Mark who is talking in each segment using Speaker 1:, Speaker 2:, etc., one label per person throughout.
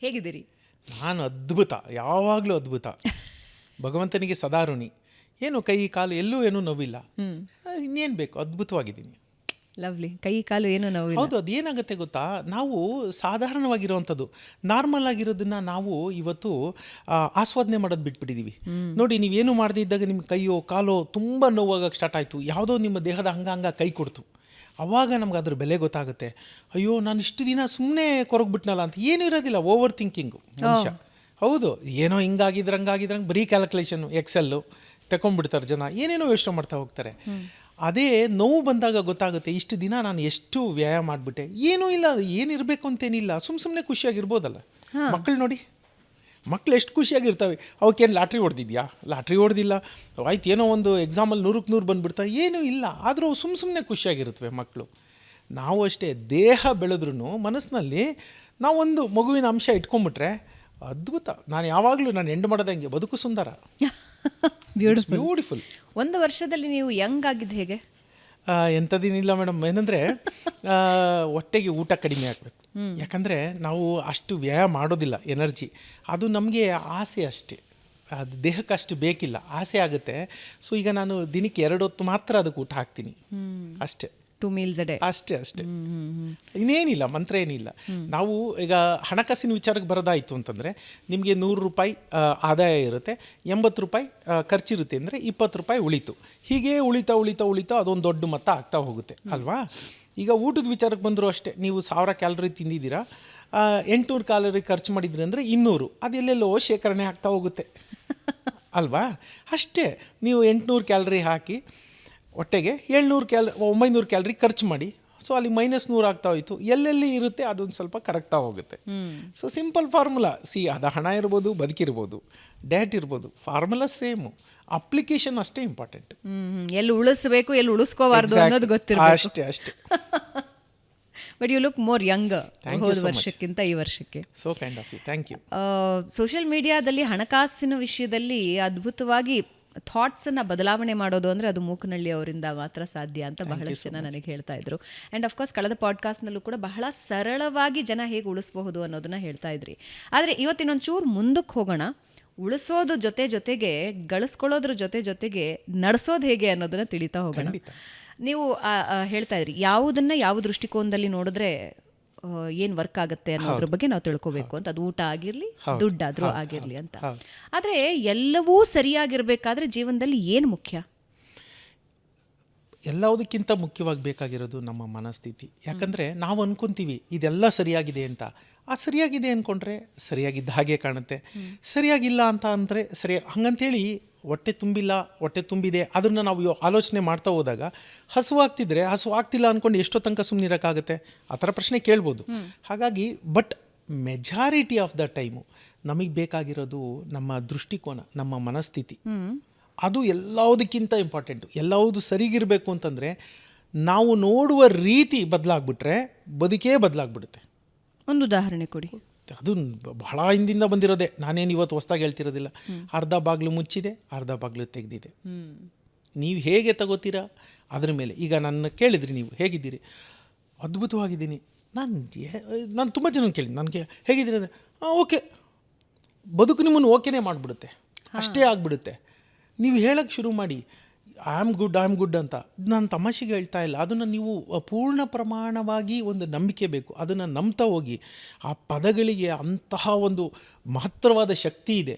Speaker 1: ಹೇಗಿದ್ದೀರಿ?
Speaker 2: ನಾನು ಅದ್ಭುತ, ಯಾವಾಗಲೂ ಅದ್ಭುತ. ಭಗವಂತನಿಗೆ ಸದಾ ಋಣಿ. ಏನು ಕೈ ಕಾಲು ಎಲ್ಲೂ ಏನೂ ನೋವಿಲ್ಲ. ಇನ್ನೇನು ಬೇಕು, ಅದ್ಭುತವಾಗಿದ್ದೀನಿ.
Speaker 1: ಲವ್ಲಿ. ಕೈ ಕಾಲು ಏನು ನೋವು?
Speaker 2: ಹೌದು, ಅದೇನಾಗುತ್ತೆ ಗೊತ್ತಾ, ನಾವು ಸಾಧಾರಣವಾಗಿರುವಂಥದ್ದು ನಾರ್ಮಲ್ ಆಗಿರೋದನ್ನ ನಾವು ಇವತ್ತು ಆಸ್ವಾದನೆ ಮಾಡೋದು ಬಿಟ್ಬಿಟ್ಟಿದ್ದೀವಿ. ನೋಡಿ, ನೀವೇನು ಮಾಡದೇ ಇದ್ದಾಗ ನಿಮ್ಮ ಕೈಯೋ ಕಾಲೋ ತುಂಬ ನೋವಾಗಕ್ಕೆ ಸ್ಟಾರ್ಟ್ ಆಯಿತು, ಯಾವುದೋ ನಿಮ್ಮ ದೇಹದ ಅಂಗಾಂಗ ಕೈ ಕೊಡ್ತು, ಆವಾಗ ನಮ್ಗೆ ಅದ್ರ ಬೆಲೆ ಗೊತ್ತಾಗುತ್ತೆ. ಅಯ್ಯೋ, ನಾನು ಇಷ್ಟು ದಿನ ಸುಮ್ಮನೆ ಕೊರಗ್ಬಿಟ್ನಲ್ಲ ಅಂತ. ಏನೂ ಇರೋದಿಲ್ಲ, ಓವರ್ ಥಿಂಕಿಂಗು ಮನುಷ್ಯ. ಹೌದು, ಏನೋ ಹಂಗಾಗಿದ್ರಂಗೆ ಬರೀ ಕ್ಯಾಲ್ಕುಲೇಷನ್ನು, ಎಕ್ಸೆಲ್ಲು ತಗೊಂಡ್ಬಿಡ್ತಾರೆ ಜನ, ಏನೇನೋ ಯೋಚನೆ ಮಾಡ್ತಾ ಹೋಗ್ತಾರೆ. ಅದೇ ನೋವು ಬಂದಾಗ ಗೊತ್ತಾಗುತ್ತೆ, ಇಷ್ಟು ದಿನ ನಾನು ಎಷ್ಟು ವ್ಯಾಯಾಮ ಮಾಡಿಬಿಟ್ಟೆ. ಏನೂ ಇಲ್ಲ, ಏನಿರಬೇಕು ಅಂತೇನಿಲ್ಲ, ಸುಮ್ಮನೆ ಖುಷಿಯಾಗಿರ್ಬೋದಲ್ಲ. ಮಕ್ಕಳು ನೋಡಿ, ಮಕ್ಕಳು ಎಷ್ಟು ಖುಷಿಯಾಗಿರ್ತವೆ. ಅವಕ್ಕೇನು ಲಾಟ್ರಿ ಹೊಡೆದಿದ್ಯಾ? ಲಾಟ್ರಿ ಹೊಡೆದಿಲ್ಲ. ಆಯ್ತು, ಏನೋ ಒಂದು ಎಕ್ಸಾಮಲ್ಲಿ 100ಕ್ಕೆ 100 ಬಂದುಬಿಡ್ತಾ, ಏನೂ ಇಲ್ಲ, ಆದರೂ ಸುಮ್ಮನೆ ಖುಷಿಯಾಗಿರುತ್ತವೆ ಮಕ್ಕಳು. ನಾವು ಅಷ್ಟೇ, ದೇಹ ಬೆಳೆದ್ರೂ ಮನಸ್ಸಿನಲ್ಲಿ ನಾವೊಂದು ಮಗುವಿನ ಅಂಶ ಇಟ್ಕೊಂಡ್ಬಿಟ್ರೆ ಅದ್ಭುತ. ನಾನು ಯಾವಾಗಲೂ ನಾನು ಎಂಡ್ ಮಾಡೋದಂಗೆ, ಬದುಕು ಸುಂದರ, ಬ್ಯೂಟಿಫುಲ್.
Speaker 1: ಒಂದು ವರ್ಷದಲ್ಲಿ ನೀವು ಯಂಗ್ ಆಗಿದ್ದು ಹೇಗೆ?
Speaker 2: ಎಂಥದ್ದೇನಿಲ್ಲ ಮೇಡಮ್, ಏನಂದರೆ ಹೊಟ್ಟೆಗೆ ಊಟ ಕಡಿಮೆ ಆಗಬೇಕು. ಯಾಕಂದರೆ ನಾವು ಅಷ್ಟು ವ್ಯಯ ಮಾಡೋದಿಲ್ಲ, ಎನರ್ಜಿ ಅದು ನಮಗೆ ಆಸೆ ಅಷ್ಟೇ, ಅದು ದೇಹಕ್ಕೆ ಅಷ್ಟು ಬೇಕಿಲ್ಲ, ಆಸೆ ಆಗುತ್ತೆ. ಸೊ ಈಗ ನಾನು ದಿನಕ್ಕೆ 2 ಹೊತ್ತು ಮಾತ್ರ ಅದಕ್ಕೆ ಊಟ ಹಾಕ್ತೀನಿ ಅಷ್ಟೇ.
Speaker 1: 2 meals a day
Speaker 2: ಅಷ್ಟೇ. ಇನ್ನೇನಿಲ್ಲ, ಮಂತ್ರ ಏನಿಲ್ಲ. ನಾವು ಈಗ ಹಣಕಾಸಿನ ವಿಚಾರಕ್ಕೆ ಬರೋದಾಯಿತು ಅಂತಂದರೆ, ನಿಮಗೆ 100 ರೂಪಾಯಿ ಆದಾಯ ಇರುತ್ತೆ, 80 ರೂಪಾಯಿ ಖರ್ಚಿರುತ್ತೆ ಅಂದರೆ 20 ರೂಪಾಯಿ ಉಳಿತು. ಹೀಗೆ ಉಳಿತಾ ಅದೊಂದು ದೊಡ್ಡ ಮೊತ್ತ ಆಗ್ತಾ ಹೋಗುತ್ತೆ ಅಲ್ವಾ? ಈಗ ಊಟದ ವಿಚಾರಕ್ಕೆ ಬಂದರೂ ಅಷ್ಟೇ, ನೀವು 1000 ಕ್ಯಾಲರಿ ತಿಂದಿದ್ದೀರಾ, 800 ಕ್ಯಾಲರಿ ಖರ್ಚು ಮಾಡಿದ್ರಿ ಅಂದರೆ 200, ಅದೆಲ್ಲೆಲ್ಲೋ ಶೇಖರಣೆ ಆಗ್ತಾ ಹೋಗುತ್ತೆ ಅಲ್ವಾ? ಅಷ್ಟೇ, ನೀವು 800 ಕ್ಯಾಲರಿ ಹಾಕಿ ಹೊಟ್ಟೆಗೆ 900 ಕ್ಯಾಲರಿ ಖರ್ಚು ಮಾಡಿ, ಸೊ ಅಲ್ಲಿ -100 ಆಗ್ತಾ ಹೋಯಿತು. ಎಲ್ಲೆಲ್ಲಿ ಇರುತ್ತೆ ಅದೊಂದು ಸ್ವಲ್ಪ ಕರಗ್ತಾ ಹೋಗುತ್ತೆ. ಸೊ ಸಿಂಪಲ್ ಫಾರ್ಮುಲಾ, ಅದು ಹಣ ಇರ್ಬೋದು, ಬದುಕಿರ್ಬೋದು, ಡಯಟ್ ಇರ್ಬೋದು, ಫಾರ್ಮುಲಾ ಸೇಮು, ಅಪ್ಲಿಕೇಶನ್ ಅಷ್ಟೇ ಇಂಪಾರ್ಟೆಂಟ್.
Speaker 1: ಎಲ್ಲಿ ಉಳಿಸ್ಬೇಕು, ಎಲ್ಲಿ ಉಳಿಸ್ಕೋಬಾರ್ದು ಅನ್ನೋದು ಗೊತ್ತಿರಬೇಕು
Speaker 2: ಅಷ್ಟೇ.
Speaker 1: But you look more young ಹೋದ ವರ್ಷಕ್ಕಿಂತ ಈ ವರ್ಷಕ್ಕೆ.
Speaker 2: So kind of you, thank you.
Speaker 1: Social ಮೀಡಿಯಾದಲ್ಲಿ ಹಣಕಾಸಿನ ವಿಷಯದಲ್ಲಿ ಅದ್ಭುತವಾಗಿ ಥಾಟ್ಸನ್ನು ಬದಲಾವಣೆ ಮಾಡೋದು ಅಂದರೆ ಅದು ಮೂಕನಹಳ್ಳಿ ಅವರಿಂದ ಮಾತ್ರ ಸಾಧ್ಯ ಅಂತ ಬಹಳಷ್ಟು ಜನ ನನಗೆ ಹೇಳ್ತಾ ಇದ್ರು. ಆ್ಯಂಡ್ ಅಫ್ಕೋರ್ಸ್ ಕಳೆದ ಪಾಡ್ಕಾಸ್ಟ್ನಲ್ಲೂ ಕೂಡ ಬಹಳ ಸರಳವಾಗಿ ಜನ ಹೇಗೆ ಉಳಿಸ್ಬಹುದು ಅನ್ನೋದನ್ನ ಹೇಳ್ತಾ ಇದ್ರಿ. ಆದರೆ ಇವತ್ತಿನೊಂದು ಚೂರು ಮುಂದಕ್ಕೆ ಹೋಗೋಣ. ಉಳಿಸೋದು ಜೊತೆಗೆ ಗಳಿಸ್ಕೊಳ್ಳೋದ್ರ ಜೊತೆಗೆ ನಡೆಸೋದು ಹೇಗೆ ಅನ್ನೋದನ್ನ ತಿಳಿತಾ ಹೋಗೋಣ. ನೀವು ಹೇಳ್ತಾ ಇದ್ರಿ, ಯಾವುದನ್ನ ಯಾವ ದೃಷ್ಟಿಕೋನದಲ್ಲಿ ನೋಡಿದ್ರೆ ಏನು ವರ್ಕ್ ಆಗುತ್ತೆ ಅನ್ನೋದ್ರ ಬಗ್ಗೆ ನಾವು ತಿಳ್ಕೊಬೇಕು ಅಂತ. ಅದು ಊಟ ಆಗಿರಲಿ, ದುಡ್ಡಾದರೂ ಆಗಿರಲಿ ಅಂತ. ಆದರೆ ಎಲ್ಲವೂ ಸರಿಯಾಗಿರ್ಬೇಕಾದ್ರೆ ಜೀವನದಲ್ಲಿ ಏನು ಮುಖ್ಯ?
Speaker 2: ಎಲ್ಲದಕ್ಕಿಂತ ಮುಖ್ಯವಾಗಿ ಬೇಕಾಗಿರೋದು ನಮ್ಮ ಮನಸ್ಥಿತಿ. ಯಾಕಂದರೆ ನಾವು ಅಂದ್ಕೊತೀವಿ ಇದೆಲ್ಲ ಸರಿಯಾಗಿದೆ ಅಂತ. ಆ ಸರಿಯಾಗಿದೆ ಅಂದ್ಕೊಂಡ್ರೆ ಸರಿಯಾಗಿದ್ದ ಹಾಗೆ ಕಾಣುತ್ತೆ, ಸರಿಯಾಗಿಲ್ಲ ಅಂತ ಅಂದರೆ ಹಂಗಂತೇಳಿ ಹೊಟ್ಟೆ ತುಂಬಿಲ್ಲ, ಹೊಟ್ಟೆ ತುಂಬಿದೆ ಅದನ್ನು ನಾವು ಆಲೋಚನೆ ಮಾಡ್ತಾ ಹೋದಾಗ ಹಸು ಆಗ್ತಿಲ್ಲ ಅಂದ್ಕೊಂಡು ಎಷ್ಟೋ ತನಕ ಸುಮ್ಮನೆ ಇರೋಕ್ಕಾಗುತ್ತೆ? ಆ ಥರ ಪ್ರಶ್ನೆ ಕೇಳ್ಬೋದು. ಹಾಗಾಗಿ but majority of the time ನಮಗೆ ಬೇಕಾಗಿರೋದು ನಮ್ಮ ದೃಷ್ಟಿಕೋನ, ನಮ್ಮ ಮನಸ್ಥಿತಿ. ಅದು ಎಲ್ಲದಕ್ಕಿಂತ ಇಂಪಾರ್ಟೆಂಟು. ಎಲ್ಲವುದು ಸರಿಗಿರಬೇಕು ಅಂತಂದರೆ ನಾವು ನೋಡುವ ರೀತಿ ಬದಲಾಗ್ಬಿಟ್ರೆ ಬದುಕೇ ಬದಲಾಗ್ಬಿಡುತ್ತೆ.
Speaker 1: ಒಂದು ಉದಾಹರಣೆ ಕೊಡಿ.
Speaker 2: ಅದು ಬಹಳ ಹಿಂದಿಂದ ಬಂದಿರೋದೆ, ನಾನೇನು ಇವತ್ತು ಹೊಸ್ದಾಗಿ ಹೇಳ್ತಿರೋದಿಲ್ಲ. ಅರ್ಧ ಬಾಗಿಲು ಮುಚ್ಚಿದೆ, ಅರ್ಧ ಬಾಗಿಲು ತೆಗೆದಿದೆ. ನೀವು ಹೇಗೆ ತಗೋತೀರಾ ಅದ್ರ ಮೇಲೆ. ಈಗ ನನ್ನ ಕೇಳಿದ್ರಿ, ನೀವು ಹೇಗಿದ್ದೀರಿ? ಅದ್ಭುತವಾಗಿದ್ದೀನಿ. ನಾನು ತುಂಬ ಜನ ಕೇಳಿದ್ದೀನಿ, ನನಗೆ ಹೇಗಿದ್ದೀರಿ ಅಂದರೆ ಓಕೆ, ಬದುಕು ನಿಮ್ಮನ್ನು ಓಕೆನೇ ಮಾಡಿಬಿಡುತ್ತೆ, ಅಷ್ಟೇ ಆಗಿಬಿಡುತ್ತೆ. ನೀವು ಹೇಳೋಕ್ಕೆ ಶುರು ಮಾಡಿ ಐ ಆಮ್ ಗುಡ್ ಅಂತ. ನಾನು ತಮಾಷೆಗೆ ಹೇಳ್ತಾ ಇಲ್ಲ, ಅದನ್ನು ನೀವು ಪೂರ್ಣ ಪ್ರಮಾಣವಾಗಿ ಒಂದು ನಂಬಿಕೆ ಬೇಕು, ಅದನ್ನು ನಂಬ್ತಾ ಹೋಗಿ. ಆ ಪದಗಳಿಗೆ ಅಂತಹ ಒಂದು ಮಹತ್ತರವಾದ ಶಕ್ತಿ ಇದೆ.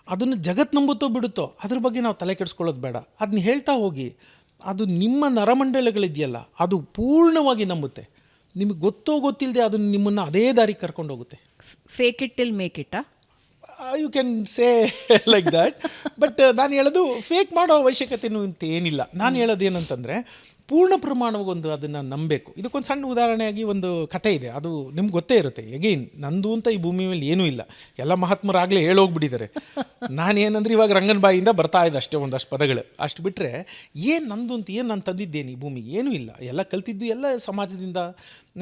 Speaker 2: ಅದನ್ನು ಜಗತ್ತು ನಂಬುತ್ತೋ ಬಿಡುತ್ತೋ ಅದ್ರ ಬಗ್ಗೆ ನಾವು ತಲೆ ಕೆಡಿಸ್ಕೊಳ್ಳೋದು ಬೇಡ. ಅದನ್ನ ಹೇಳ್ತಾ ಹೋಗಿ, ಅದು ನಿಮ್ಮ ನರಮಂಡಲಗಳಿದೆಯಲ್ಲ ಅದು ಪೂರ್ಣವಾಗಿ ನಂಬುತ್ತೆ. ನಿಮಗೆ ಗೊತ್ತಿಲ್ಲದೆ ಅದನ್ನು ನಿಮ್ಮನ್ನು ಅದೇ ದಾರಿಗೆ ಕರ್ಕೊಂಡು ಹೋಗುತ್ತೆ.
Speaker 1: Fake it till make it.
Speaker 2: You can say like that. But ನಾನು ಹೇಳೋದು ಫೇಕ್ ಮಾಡೋ ಅವಶ್ಯಕತೆಯೂ ಅಂತ ಏನಿಲ್ಲ. ನಾನು ಹೇಳೋದು ಏನಂತಂದರೆ ಪೂರ್ಣ ಪ್ರಮಾಣವಾಗಿ ಒಂದು ಅದನ್ನು ನಂಬಬೇಕು. ಇದಕ್ಕೊಂದು ಸಣ್ಣ ಉದಾಹರಣೆಯಾಗಿ ಒಂದು ಕಥೆ ಇದೆ, ಅದು ನಿಮ್ಗೆ ಗೊತ್ತೇ ಇರುತ್ತೆ. ಎಗೈನ್, ನಂದು ಅಂತ ಈ ಭೂಮಿ ಮೇಲೆ ಏನೂ ಇಲ್ಲ, ಎಲ್ಲ ಮಹಾತ್ಮರಾಗಲೇ ಹೇಳೋಗ್ಬಿಟ್ಟಿದ್ದಾರೆ. ನಾನೇನಂದ್ರೆ ಇವಾಗ ರಂಗನ ಬಾಯಿಂದ ಬರ್ತಾ ಇದೆ ಅಷ್ಟೇ ಒಂದಷ್ಟು ಪದಗಳು, ಅಷ್ಟು ಬಿಟ್ಟರೆ ಏನು ನಂದು ಅಂತ ಏನು ನಾನು ತಂದಿದ್ದೇನೆ ಈ ಭೂಮಿಗೆ? ಏನೂ ಇಲ್ಲ. ಎಲ್ಲ ಕಲ್ತಿದ್ದು ಎಲ್ಲ ಸಮಾಜದಿಂದ,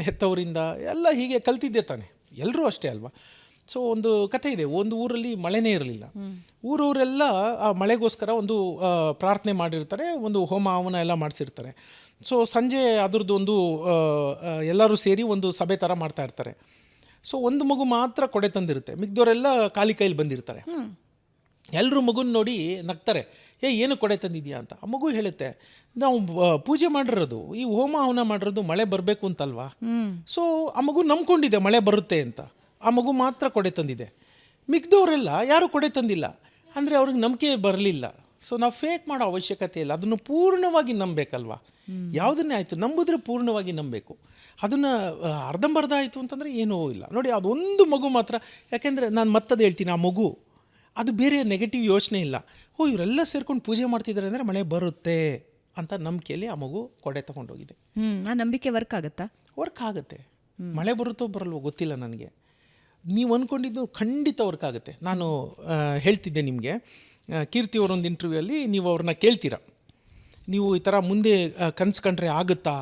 Speaker 2: ಹೆತ್ತವರಿಂದ ಎಲ್ಲ ಹೀಗೆ ಕಲ್ತಿದ್ದೆ ತಾನೆ, ಎಲ್ಲರೂ ಅಷ್ಟೇ ಅಲ್ವಾ? ಸೊ ಒಂದು ಕಥೆ ಇದೆ, ಒಂದು ಊರಲ್ಲಿ ಮಳೆನೇ ಇರಲಿಲ್ಲ. ಊರವರೆಲ್ಲ ಆ ಮಳೆಗೋಸ್ಕರ ಒಂದು ಪ್ರಾರ್ಥನೆ ಮಾಡಿರ್ತಾರೆ, ಒಂದು ಹೋಮ ಹವನ ಎಲ್ಲ ಮಾಡಿಸಿರ್ತಾರೆ. ಸೊ ಸಂಜೆ ಅದ್ರದ್ದು ಒಂದು ಎಲ್ಲರೂ ಸೇರಿ ಒಂದು ಸಭೆ ಥರ ಮಾಡ್ತಾ ಇರ್ತಾರೆ. ಸೊ ಒಂದು ಮಗು ಮಾತ್ರ ಕೊಡೆ ತಂದಿರುತ್ತೆ, ಮಿಕ್ದವರೆಲ್ಲ ಖಾಲಿ ಕೈಲಿ ಬಂದಿರ್ತಾರೆ. ಎಲ್ಲರೂ ಮಗುನ ನೋಡಿ ನಗ್ತಾರೆ, ಏನು ಕೊಡೆ ತಂದಿದ್ಯಾ ಅಂತ. ಆ ಮಗು ಹೇಳುತ್ತೆ, ನಾವು ಪೂಜೆ ಮಾಡಿರೋದು, ಈ ಹೋಮ ಹವನ ಮಾಡಿರೋದು ಮಳೆ ಬರಬೇಕು ಅಂತಲ್ವಾ. ಸೊ ಆ ಮಗು ನಂಬ್ಕೊಂಡಿದೆ ಮಳೆ ಬರುತ್ತೆ ಅಂತ. ಆ ಮಗು ಮಾತ್ರ ಕೊಡೆ ತಂದಿದೆ, ಮಿಕ್ದವರೆಲ್ಲ ಯಾರೂ ಕೊಡೆ ತಂದಿಲ್ಲ. ಅಂದರೆ ಅವ್ರಿಗೆ ನಂಬಿಕೆ ಬರಲಿಲ್ಲ. ಸೊ ನಾವು ಫೇಕ್ ಮಾಡೋ ಅವಶ್ಯಕತೆ ಇಲ್ಲ, ಅದನ್ನು ಪೂರ್ಣವಾಗಿ ನಂಬಬೇಕಲ್ವಾ. ಯಾವುದನ್ನೇ ಆಯಿತು ನಂಬಿದ್ರೆ ಪೂರ್ಣವಾಗಿ ನಂಬಬೇಕು. ಅದನ್ನು ಅರ್ಧಂಬರ್ಧ ಆಯಿತು ಅಂತಂದರೆ ಏನೂ ಇಲ್ಲ. ನೋಡಿ ಅದೊಂದು ಮಗು ಮಾತ್ರ, ಯಾಕೆಂದರೆ ನಾನು ಮತ್ತದು ಹೇಳ್ತೀನಿ, ಆ ಮಗು ಅದು ಬೇರೆ ನೆಗೆಟಿವ್ ಯೋಚನೆ ಇಲ್ಲ. ಇವರೆಲ್ಲ ಸೇರ್ಕೊಂಡು ಪೂಜೆ ಮಾಡ್ತಿದ್ದಾರೆ ಅಂದರೆ ಮಳೆ ಬರುತ್ತೆ ಅಂತ ನಂಬಿಕೆಯಲ್ಲಿ ಆ ಮಗು ಕೊಡೆ ತೊಗೊಂಡೋಗಿದೆ.
Speaker 1: ಆ ನಂಬಿಕೆ ವರ್ಕ್ ಆಗುತ್ತಾ?
Speaker 2: ವರ್ಕ್ ಆಗುತ್ತೆ. ಮಳೆ ಬರುತ್ತೋ ಬರಲ್ವೋ ಗೊತ್ತಿಲ್ಲ ನನಗೆ. ನೀವು ಅಂದ್ಕೊಂಡಿದ್ದು ಖಂಡಿತ ವರ್ಕ್ ಆಗುತ್ತೆ. ನಾನು ಹೇಳ್ತಿದ್ದೆ ನಿಮಗೆ, ಕೀರ್ತಿ ಅವರೊಂದು ಇಂಟರ್ವ್ಯೂಯಲ್ಲಿ ನೀವು ಅವ್ರನ್ನ ಕೇಳ್ತೀರಾ, ನೀವು ಈ ಥರ ಮುಂದೆ ಕನಸು ಕಂಡ್ರೆ ಆಗುತ್ತಾ,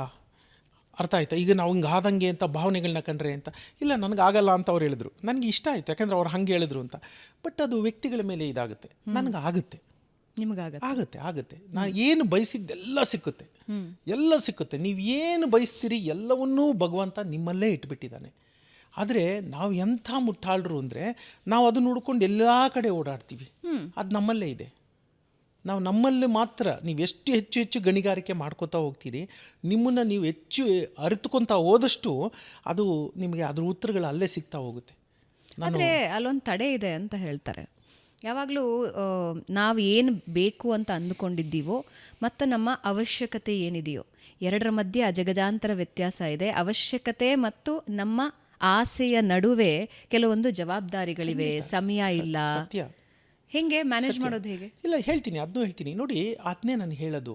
Speaker 2: ಅರ್ಥ ಆಯ್ತಾ, ಈಗ ನಾವು ಹಿಂಗೆ ಆದಂಗೆ ಅಂತ ಭಾವನೆಗಳನ್ನ ಕಂಡ್ರೆ ಅಂತ. ಇಲ್ಲ ನನಗಾಗಲ್ಲ ಅಂತ ಅವ್ರು ಹೇಳಿದ್ರು. ನನಗೆ ಇಷ್ಟ ಆಯಿತು, ಯಾಕೆಂದರೆ ಅವ್ರು ಹಾಗೆ ಹೇಳಿದ್ರು ಅಂತ. ಬಟ್ ಅದು ವ್ಯಕ್ತಿಗಳ ಮೇಲೆ ಇದಾಗುತ್ತೆ. ನನಗೆ ಆಗುತ್ತೆ, ಆಗುತ್ತೆ ಆಗುತ್ತೆ. ನಾನು ಏನು ಬಯಸಿದ್ದೆಲ್ಲ ಸಿಕ್ಕುತ್ತೆ, ಎಲ್ಲ ಸಿಕ್ಕುತ್ತೆ. ನೀವು ಏನು ಬಯಸ್ತೀರಿ ಎಲ್ಲವನ್ನೂ ಭಗವಂತ ನಿಮ್ಮಲ್ಲೇ ಇಟ್ಬಿಟ್ಟಿದ್ದಾನೆ. ಆದರೆ ನಾವು ಎಂಥ ಮುಟ್ಟಾಳ್ರು ಅಂದರೆ ನಾವು ಅದನ್ನು ಹುಡ್ಕೊಂಡು ಎಲ್ಲ ಕಡೆ ಓಡಾಡ್ತೀವಿ. ಅದು ನಮ್ಮಲ್ಲೇ ಇದೆ. ನಾವು ನಮ್ಮಲ್ಲಿ ಮಾತ್ರ, ನೀವು ಎಷ್ಟು ಹೆಚ್ಚು ಹೆಚ್ಚು ಗಣಿಗಾರಿಕೆ ಮಾಡ್ಕೋತಾ ಹೋಗ್ತೀರಿ, ನಿಮ್ಮನ್ನು ನೀವು ಹೆಚ್ಚು ಅರಿತುಕೊತಾ ಹೋದಷ್ಟು ಅದು ನಿಮಗೆ ಅದ್ರ ಉತ್ತರಗಳು ಅಲ್ಲೇ ಸಿಗ್ತಾ ಹೋಗುತ್ತೆ.
Speaker 1: ಆದರೆ ಅಲ್ಲೊಂದು ತಡೆ ಇದೆ ಅಂತ ಹೇಳ್ತಾರೆ. ಯಾವಾಗಲೂ ನಾವು ಏನು ಬೇಕು ಅಂತ ಅಂದುಕೊಂಡಿದ್ದೀವೋ ಮತ್ತು ನಮ್ಮ ಅವಶ್ಯಕತೆ ಏನಿದೆಯೋ ಎರಡರ ಮಧ್ಯೆ ಅಜಗಜಾಂತರ ವ್ಯತ್ಯಾಸ ಇದೆ. ಅವಶ್ಯಕತೆ ಮತ್ತು ನಮ್ಮ ಆಸೆಯ ನಡುವೆ ಕೆಲವೊಂದು ಜವಾಬ್ದಾರಿಗಳಿವೆ, ಸಮಯ ಇಲ್ಲ. ಹೇಗೆ ಮ್ಯಾನೇಜ್ ಮಾಡೋದು ಹೇಗೆ?
Speaker 2: ಇಲ್ಲ ಹೇಳ್ತೀನಿ, ಅದನ್ನೂ ಹೇಳ್ತೀನಿ. ನೋಡಿ ಅದನ್ನೇ ನಾನು ಹೇಳೋದು,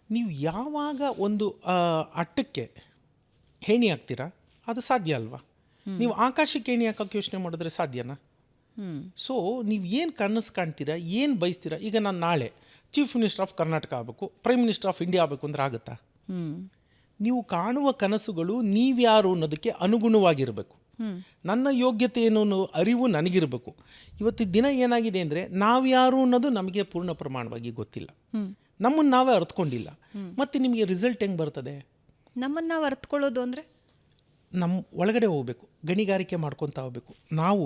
Speaker 2: ನೀವು ಯಾವಾಗ ಒಂದು ಅಟ್ಟಕ್ಕೆ ಹೇಣಿ ಹಾಕ್ತೀರಾ ಅದು ಸಾಧ್ಯ ಅಲ್ವಾ. ನೀವು ಆಕಾಶಕ್ಕೆ ಹೇಣಿ ಹಾಕೋಕ್ಕೆ ಯೋಚನೆ ಮಾಡಿದ್ರೆ ಸಾಧ್ಯನಾ? ಸೊ ನೀವು ಏನು ಕನಸು ಕಾಣ್ತೀರಾ, ಏನು ಬಯಸ್ತೀರಾ. ಈಗ ನಾನು ನಾಳೆ ಚೀಫ್ ಮಿನಿಸ್ಟರ್ ಆಫ್ ಕರ್ನಾಟಕ ಆಗಬೇಕು, ಪ್ರೈಮ್ ಮಿನಿಸ್ಟರ್ ಆಫ್ ಇಂಡಿಯಾ ಆಗಬೇಕು ಅಂದ್ರೆ ಆಗುತ್ತಾ? ನೀವು ಕಾಣುವ ಕನಸುಗಳು ನೀವ್ಯಾರು ಅನ್ನೋದಕ್ಕೆ ಅನುಗುಣವಾಗಿರಬೇಕು. ನನ್ನ ಯೋಗ್ಯತೆ ಏನು ಅನ್ನೋ ಅರಿವು ನನಗಿರಬೇಕು. ಇವತ್ತಿನ ದಿನ ಏನಾಗಿದೆ ಅಂದರೆ ನಾವ್ಯಾರು ಅನ್ನೋದು ನಮಗೆ ಪೂರ್ಣ ಪ್ರಮಾಣವಾಗಿ ಗೊತ್ತಿಲ್ಲ, ನಮ್ಮನ್ನು ನಾವೇ ಅರ್ಥಕೊಂಡಿಲ್ಲ. ಮತ್ತು ನಿಮಗೆ ರಿಸಲ್ಟ್ ಹೆಂಗೆ ಬರ್ತದೆ?
Speaker 1: ನಮ್ಮನ್ನು ನಾವು ಅರ್ಥಕೊಳ್ಳೋದು ಅಂದರೆ
Speaker 2: ನಮ್ಮ ಒಳಗಡೆ ಹೋಗಬೇಕು, ಗಣಿಗಾರಿಕೆ ಮಾಡ್ಕೊತಾ ಹೋಗ್ಬೇಕು. ನಾವು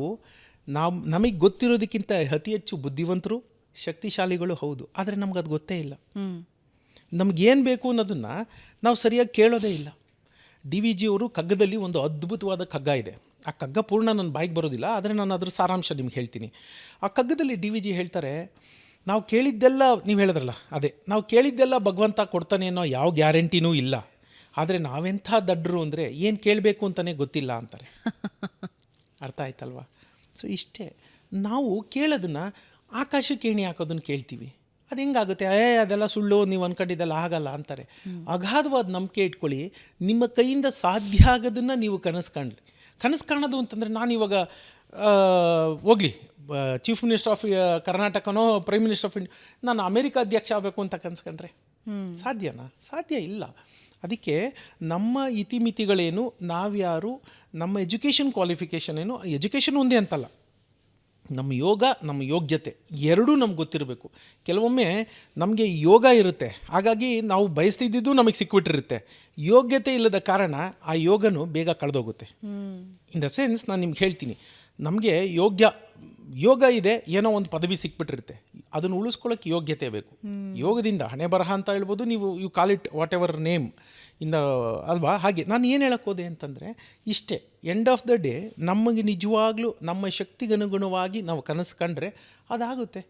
Speaker 2: ನಮಗೆ ಗೊತ್ತಿರೋದಕ್ಕಿಂತ ಅತಿ ಹೆಚ್ಚು ಬುದ್ಧಿವಂತರು, ಶಕ್ತಿಶಾಲಿಗಳು ಹೌದು. ಆದರೆ ನಮ್ಗೆ ಅದು ಗೊತ್ತೇ ಇಲ್ಲ. ನಮಗೇನು ಬೇಕು ಅನ್ನೋದನ್ನು ನಾವು ಸರಿಯಾಗಿ ಕೇಳೋದೇ ಇಲ್ಲ. DVG ಅವರು ಕಗ್ಗದಲ್ಲಿ ಒಂದು ಅದ್ಭುತವಾದ ಕಗ್ಗ ಇದೆ. ಆ ಕಗ್ಗ ಪೂರ್ಣ ನನ್ನ ಬಾಯಿಗೆ ಬರೋದಿಲ್ಲ, ಆದರೆ ನಾನು ಅದ್ರ ಸಾರಾಂಶ ನಿಮ್ಗೆ ಹೇಳ್ತೀನಿ. ಆ ಕಗ್ಗದಲ್ಲಿ DVG ಹೇಳ್ತಾರೆ, ನಾವು ಕೇಳಿದ್ದೆಲ್ಲ, ನೀವು ಹೇಳಿದ್ರಲ್ಲ ಅದೇ, ನಾವು ಕೇಳಿದ್ದೆಲ್ಲ ಭಗವಂತ ಕೊಡ್ತಾನೆ ಅನ್ನೋ ಯಾವ ಗ್ಯಾರಂಟಿನೂ ಇಲ್ಲ. ಆದರೆ ನಾವೆಂಥ ದಡ್ರು ಅಂದರೆ ಏನು ಕೇಳಬೇಕು ಅಂತಲೇ ಗೊತ್ತಿಲ್ಲ ಅಂತಾರೆ. ಅರ್ಥ ಆಯ್ತಲ್ವಾ? ಸೊ ಇಷ್ಟೇ, ನಾವು ಕೇಳೋದನ್ನು ಆಕಾಶಕ್ಕೆ ಏಣಿ ಹಾಕೋದನ್ನು ಕೇಳ್ತೀವಿ. ಅದು ಹೆಂಗಾಗುತ್ತೆ? ಅದೆಲ್ಲ ಸುಳ್ಳು, ನೀವು ಅಂದ್ಕೊಂಡಿದ್ದೆಲ್ಲ ಆಗಲ್ಲ ಅಂತಾರೆ. ಅಗಾಧವಾದ ನಂಬಿಕೆ ಇಟ್ಕೊಳ್ಳಿ, ನಿಮ್ಮ ಕೈಯಿಂದ ಸಾಧ್ಯ ಆಗೋದನ್ನು ನೀವು ಕನಸು ಕಾಣೋದು ಅಂತಂದರೆ, ನಾನು ಇವಾಗ ಹೋಗಲಿ ಚೀಫ್ ಮಿನಿಸ್ಟರ್ ಆಫ್ ಕರ್ನಾಟಕನೋ ಪ್ರೈಮ್ ಮಿನಿಸ್ಟರ್ ಆಫ್ ಇಂಡಿಯಾ, ನಾನು ಅಮೇರಿಕಾ ಅಧ್ಯಕ್ಷ ಆಗಬೇಕು ಅಂತ ಕನಸ್ಕೊಂಡ್ರೆ ಸಾಧ್ಯನಾ? ಸಾಧ್ಯ ಇಲ್ಲ. ಅದಕ್ಕೆ ನಮ್ಮ ಇತಿಮಿತಿಗಳೇನು, ನಾವ್ಯಾರು, ನಮ್ಮ ಎಜುಕೇಷನ್ ಕ್ವಾಲಿಫಿಕೇಷನ್ ಏನು, ಎಜುಕೇಷನ್ ಒಂದೇ ಅಂತಲ್ಲ, ನಮ್ಮ ಯೋಗ, ನಮ್ಮ ಯೋಗ್ಯತೆ ಎರಡೂ ನಮ್ಗೆ ಗೊತ್ತಿರಬೇಕು. ಕೆಲವೊಮ್ಮೆ ನಮಗೆ ಯೋಗ ಇರುತ್ತೆ, ಹಾಗಾಗಿ ನಾವು ಬಯಸ್ತಿದ್ದು ನಮಗೆ ಸಿಕ್ಬಿಟ್ಟಿರುತ್ತೆ. ಯೋಗ್ಯತೆ ಇಲ್ಲದ ಕಾರಣ ಆ ಯೋಗನೂ ಬೇಗ ಕಳೆದೋಗುತ್ತೆ. ಇನ್ ದ ಸೆನ್ಸ್ ನಾನು ನಿಮ್ಗೆ ಹೇಳ್ತೀನಿ, ನಮಗೆ ಯೋಗ ಇದೆ, ಏನೋ ಒಂದು ಪದವಿ ಸಿಕ್ಬಿಟ್ಟಿರುತ್ತೆ, ಅದನ್ನು ಉಳಿಸ್ಕೊಳ್ಳೋಕ್ಕೆ ಯೋಗ್ಯತೆ ಬೇಕು. ಯೋಗದಿಂದ ಹಣೆ ಬರಹ ಅಂತ ಹೇಳ್ಬೋದು, ನೀವು you call it whatever name ಇಂದ ಅಲ್ವಾ. ಹಾಗೆ ನಾನು ಏನು ಹೇಳಕ್ಕೆ ಹೋದೆ ಅಂತಂದರೆ ಇಷ್ಟೇ, ಎಂಡ್ ಆಫ್ ದ ಡೇ ನಮಗೆ ನಿಜವಾಗ್ಲೂ ನಮ್ಮ ಶಕ್ತಿಗನುಗುಣವಾಗಿ ನಾವು ಕನಸು ಕಂಡ್ರೆ ಅದಾಗುತ್ತೆ.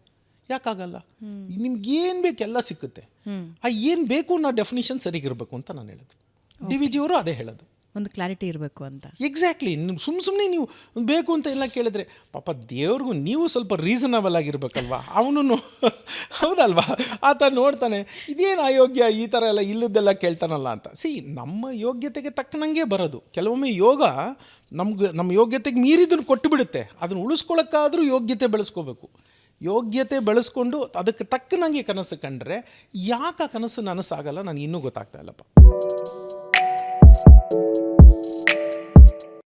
Speaker 2: ಯಾಕಾಗಲ್ಲ? ನಿಮ್ಗೇನು ಬೇಕು ಎಲ್ಲ ಸಿಕ್ಕುತ್ತೆ. ಆ ಏನು ಬೇಕು ಅನ್ನೋ ಡೆಫಿನಿಷನ್ ಸರಿಗಿರಬೇಕು ಅಂತ ನಾನು ಹೇಳೋದು. DVG ಅವರು ಅದೇ ಹೇಳೋದು,
Speaker 1: ಒಂದು ಕ್ಲಾರಿಟಿ ಇರಬೇಕು ಅಂತ.
Speaker 2: ಎಕ್ಸಾಕ್ಟ್ಲಿ. ಸುಮ್ಮನೆ ನೀವು ಬೇಕು ಅಂತ ಎಲ್ಲ ಕೇಳಿದ್ರೆ ಪಾಪ ದೇವ್ರಿಗೂ ನೀವು ಸ್ವಲ್ಪ ರೀಸನಬಲ್ ಆಗಿರ್ಬೇಕಲ್ವಾ. ಅವನು ಹೌದಲ್ವಾ, ಆತ ನೋಡ್ತಾನೆ ಇದೇನು ಅಯೋಗ್ಯ ಈ ಥರ ಎಲ್ಲ ಇಲ್ಲದೆಲ್ಲ ಕೇಳ್ತಾನಲ್ಲ ಅಂತ. ನಮ್ಮ ಯೋಗ್ಯತೆಗೆ ತಕ್ಕನಂಗೆ ಬರೋದು. ಕೆಲವೊಮ್ಮೆ ಯೋಗ ನಮ್ಮ ಯೋಗ್ಯತೆಗೆ ಮೀರಿದನ್ನು ಕೊಟ್ಟು ಬಿಡುತ್ತೆ. ಅದನ್ನು ಉಳಿಸ್ಕೊಳ್ಳೋಕ್ಕಾದರೂ ಯೋಗ್ಯತೆ ಬೆಳೆಸ್ಕೋಬೇಕು. ಯೋಗ್ಯತೆ ಬೆಳೆಸ್ಕೊಂಡು ಅದಕ್ಕೆ ತಕ್ಕನಂಗೆ ಕನಸು ಕಂಡ್ರೆ ಯಾಕೆ ಕನಸು ನನಸಾಗಲ್ಲ ನನಗೆ ಇನ್ನೂ ಗೊತ್ತಾಗ್ತಾ ಇಲ್ಲಪ್ಪ.